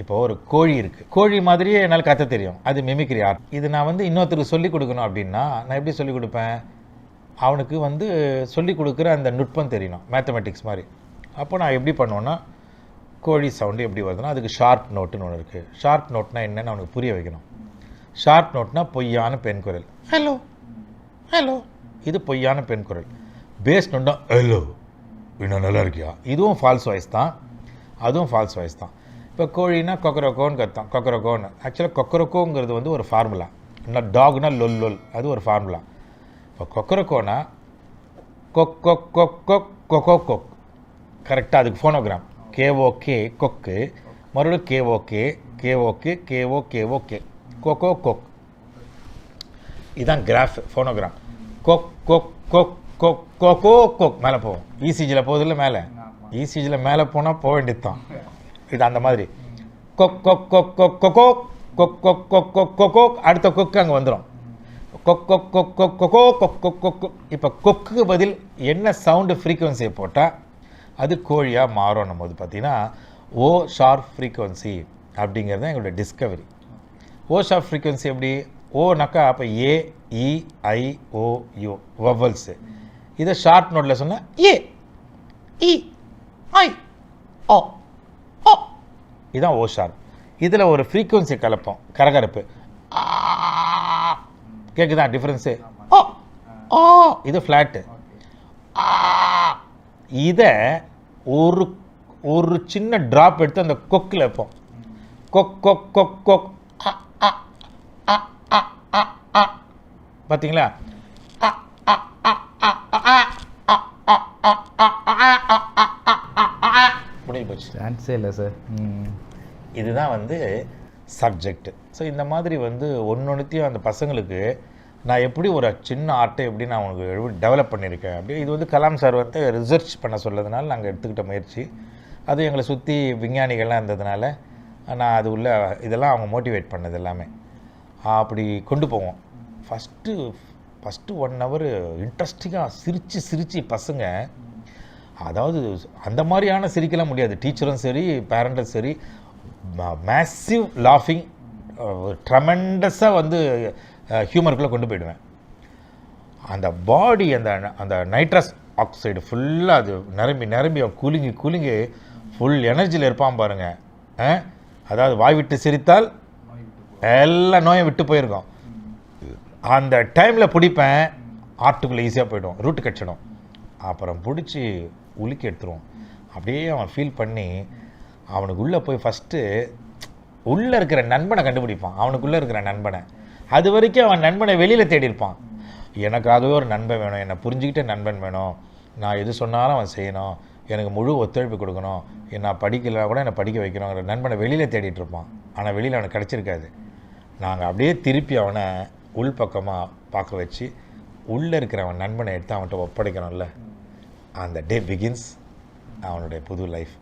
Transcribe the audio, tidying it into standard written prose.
இப்போ ஒரு கோழி இருக்குது, கோழி மாதிரியே என்னால் கத்த தெரியும், அது மிமிக்ரி ஆர்ட். இது நான் வந்து இன்னொருத்தருக்கு சொல்லிக் கொடுக்கணும் அப்படின்னா நான் எப்படி சொல்லிக் கொடுப்பேன்? அவனுக்கு வந்து சொல்லிக் கொடுக்குற அந்த நுட்பம் தெரியணும், மேத்தமெட்டிக்ஸ் மாதிரி. அப்போ நான் எப்படி பண்ணுவேன்னா, கோழி சவுண்டு எப்படி வருதுன்னா அதுக்கு ஷார்ப் நோட்டுன்னு ஒன்று இருக்குது. ஷார்ப் நோட்னா என்னென்னு அவனுக்கு புரிய வைக்கணும். ஷார்ப் நோட்னா பொய்யான பெண் குரல், ஹலோ ஹலோ, இது பொய்யான பெண் குரல். பேஸ் நோட்னா ஹலோ இன்னும் நல்லா இருக்கியா, இதுவும் ஃபால்ஸ் வாய்ஸ் தான், அதுவும் ஃபால்ஸ் வாய்ஸ் தான். இப்போ கோழின்னா கொக்கரக்கோன்னு கத்தான், கொக்கரக்கோன்னு. ஆக்சுவலாக கொக்கரக்கோங்கிறது வந்து ஒரு ஃபார்முலா. இன்னும் டாக்னா லொல் லொல், அது ஒரு ஃபார்முலா. இப்போ கொக்கரக்கோனா கொக் கொக் கொக் கொக் கொக்கோ கொக், கரெக்டாக அதுக்கு ஃபோனோகிராம் கேஓகே கொக்கு, மறுபடியும் கேஓகே கேஓகே கேஓகே கொக்கோ கொக். இதுதான் கிராஃப், ஃபோனோகிராம். கொக் கொக் கொக் கொக் கொக்கோ கொக் மேலே போகும். இசிஜியில் போகுதில்ல மேலே, இசிஜியில் மேலே போனால் போக வேண்டியது தான். இது அந்த மாதிரி கொக் கொக் கொக் கொக் கொக்கோ கொக் கொக் கொக் கொக் கொக்கோ, அடுத்த கொக்கு அங்கே வந்துடும். கொக் கொக் கொக் கொக் கொக்கோ கொக் கொக் கொக். இப்போ கொக்குக்கு பதில் என்ன சவுண்டு ஃப்ரீக்குவன்சியை போட்டால் அது கோழியாக மாறணும் போது பார்த்தீங்கன்னா ஓ ஷார்ப் ஃப்ரீக்குவன்சி அப்படிங்கிறது தான் எங்களுடைய டிஸ்கவரி. ஓ ஷார்ப் ஃப்ரீக்குவன்சி எப்படி? ஓனாக்கா அப்போ ஏ இ ஐ ஓ யூ வவல்ஸு. இதை ஷார்ப் நோட்டில் சொன்னால் ஏ இ ஐ ஓ ஓ, இதுதான் ஓ ஷார்ப். இதில் ஒரு ஃப்ரீக்குவன்சி கலப்போம், கரகரப்பு, கேட்குதா டிஃப்ரென்ஸு? ஓ ஓ, இது ஃப்ளாட்டு. இதை ஒரு ஒரு சின்ன ட்ராப் எடுத்து அந்த கொக்கில் வைப்போம். கொக் கொக் கொக் கொக் பார்த்தீங்களா? முடிஞ்சு போச்சு, சான்ஸே இல்லை சார். இதுதான் வந்து சப்ஜெக்ட். ஸோ இந்த மாதிரி வந்து ஒன்னொன்றுத்தையும் அந்த பசங்களுக்கு நான் எப்படி ஒரு சின்ன ஆர்ட்டை எப்படி நான் அவங்களுக்கு டெவலப் பண்ணியிருக்கேன் அப்படி. இது வந்து கலாம் சார் வந்து ரிசர்ச் பண்ண சொல்லதுனால நாங்கள் எடுத்துக்கிட்ட முயற்சி. அது எங்களை சுற்றி விஞ்ஞானிகள்லாம் இருந்ததுனால நான் அது உள்ள இதெல்லாம் அவங்க மோட்டிவேட் பண்ணது எல்லாமே அப்படி கொண்டு போவோம். ஃபஸ்ட்டு 1 hour இன்ட்ரெஸ்டிங்காக சிரித்து பசங்க, அதாவது அந்த மாதிரியான சிரிக்கலாம் முடியாது, டீச்சரும் சரி பேரண்ட்டும் சரி, மேசிவ் லாஃபிங், ட்ரமெண்டஸாக வந்து ஹியூமருக்குள்ளே கொண்டு போயிடுவேன். அந்த பாடி அந்த அந்த நைட்ரஸ் ஆக்சைடு ஃபுல்லாக அது நிரம்பி கூலிங்கி ஃபுல் எனர்ஜியில் இருப்பான் பாருங்கள். அதாவது வாய் விட்டு சிரித்தால் எல்லா நோயும் விட்டு போயிருக்கோம். அந்த டைமில் பிடிப்பேன், ஆர்ட்டுக்குள்ளே ஈஸியாக போய்டும், ரூட்டு கட்சிடும். அப்புறம் பிடிச்சி உலுக்கி எடுத்துருவோம். அப்படியே அவன் ஃபீல் பண்ணி அவனுக்கு உள்ளே போய் ஃபஸ்ட்டு உள்ளே இருக்கிற நண்பனை கண்டுபிடிப்பான். அவனுக்குள்ளே இருக்கிற நண்பனை, அது வரைக்கும் அவன் நண்பனை வெளியில் தேடி இருப்பான். எனக்கு அதுவே ஒரு நண்பன் வேணும், என்னை புரிஞ்சுக்கிட்ட நண்பன் வேணும், நான் எது சொன்னாலும் அவன் செய்யணும், எனக்கு முழு ஒத்துழைப்பு கொடுக்கணும், நான் படிக்கலைனா கூட என்னை படிக்க வைக்கணுங்கிற நண்பனை வெளியில் தேடிட்டு இருப்பான். ஆனால் வெளியில் அவனுக்கு கிடச்சிருக்காது. நாங்கள் அப்படியே திருப்பி அவனை உள்பக்கமாக பார்க்க வச்சு உள்ளே இருக்கிற அவன் நண்பனை எடுத்து அவன்கிட்ட ஒப்படைக்கணும்ல, அந்த டே பிகின்ஸ் அவனுடைய புது லைஃப்.